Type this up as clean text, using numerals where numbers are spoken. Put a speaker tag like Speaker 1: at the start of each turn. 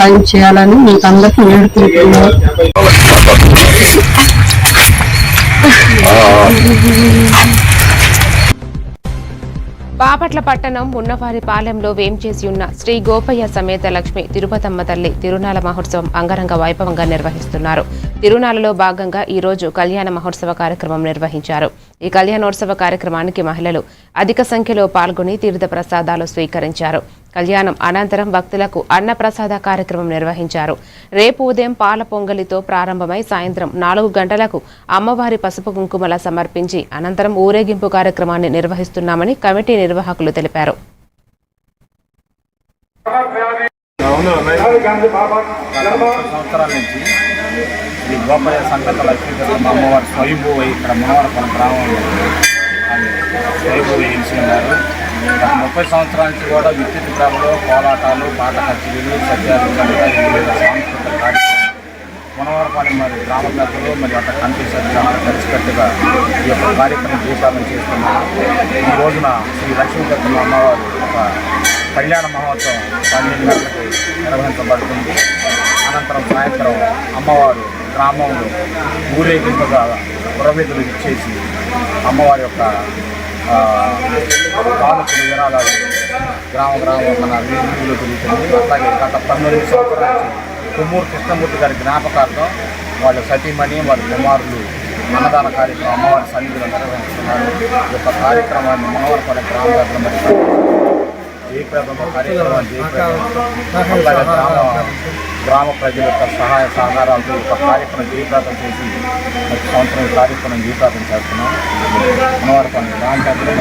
Speaker 1: సాయం చేయాలని మీకు అందరికీ వేడుకుంటున్నాను.
Speaker 2: బాపట్ల పట్టణం మున్నవారిపాలెంలో వేంచేసి ఉన్న శ్రీ గోపయ్య సమేత లక్ష్మి తిరుపతమ్మ తల్లి తిరునాళ మహోత్సవం అంగరంగ వైభవంగా నిర్వహిస్తున్నారు. తిరునాళలో భాగంగా ఈ రోజు కళ్యాణ మహోత్సవ కార్యక్రమం నిర్వహించారు. ఈ కళ్యాణోత్సవ కార్యక్రమానికి మహిళలు అధిక సంఖ్యలో పాల్గొని తీర్థ ప్రసాదాలు స్వీకరించారు. కళ్యాణం అనంతరం భక్తులకు అన్నప్రసాద కార్యక్రమం నిర్వహించారు. రేపు ఉదయం పాల పొంగలితో ప్రారంభమై సాయంత్రం 4 గంటలకు అమ్మవారి పసుపు కుంకుమల సమర్పించి అనంతరం ఊరేగింపు కార్యక్రమాన్ని నిర్వహిస్తున్నామని కమిటీ నిర్వాహకులు తెలిపారు.
Speaker 3: సంవత్సరాల నుంచి శ్రీ గోపయ్య సంకట లక్ష్మీ అమ్మవారి స్వయంభూ ఇక్కడ మనవరపల్లి గ్రామంలో స్వయంభూ నిలిచిన్నారు. 30 సంవత్సరాల నుంచి కూడా విద్యుత్ గ్రామంలో కోలాటాలు, పాట కచేరీలు, సత్యాలు, సాంస్కృతిక కార్యక్రమాలు మనవరపల్లి మరి గ్రామ పెద్దలు మరి అక్కడ కమిటీ సభ్యులు కలిసికట్టుగా ఈ యొక్క కార్యక్రమం దీపావళి చేస్తున్నారు. ఈ రోజున శ్రీ లక్ష్మీపతి అమ్మవారు ఒక కళ్యాణ మహోత్సవం 12 గంటలకు నిర్వహించబడుతుంది. అనంతరం సాయంత్రం అమ్మవారు గ్రామంలో ఊరేగింపుగా పురవీధులు ఇచ్చేసి అమ్మవారి యొక్క పాలకులు విరాళాలు గ్రామం మన వీధులు తిరుగుతుంది. అట్లాగే గత 19 సంవత్సరాల నుంచి కొమ్మూరు కృష్ణమూర్తి గారి జ్ఞాపకార్థం వాళ్ళ సతీమణి వారి కుమారులు అన్నదాన కార్యక్రమం అమ్మవారి సన్నిధిలో నిర్వహిస్తున్నారు. ఈ యొక్క కార్యక్రమాన్ని మనవరపల్లి గ్రామ పెద్దలు మరి జయప్రదంగా కార్యక్రమాన్ని అలాగే గ్రామ ప్రజల యొక్క సహాయ సహకారాలతో ఒక కార్యక్రమం జయప్రదం చేసి ప్రతి సంవత్సరం ఈ కార్యక్రమం జయప్రదం చేస్తున్నాం. మనవరపల్లి గ్రామ పెద్దలు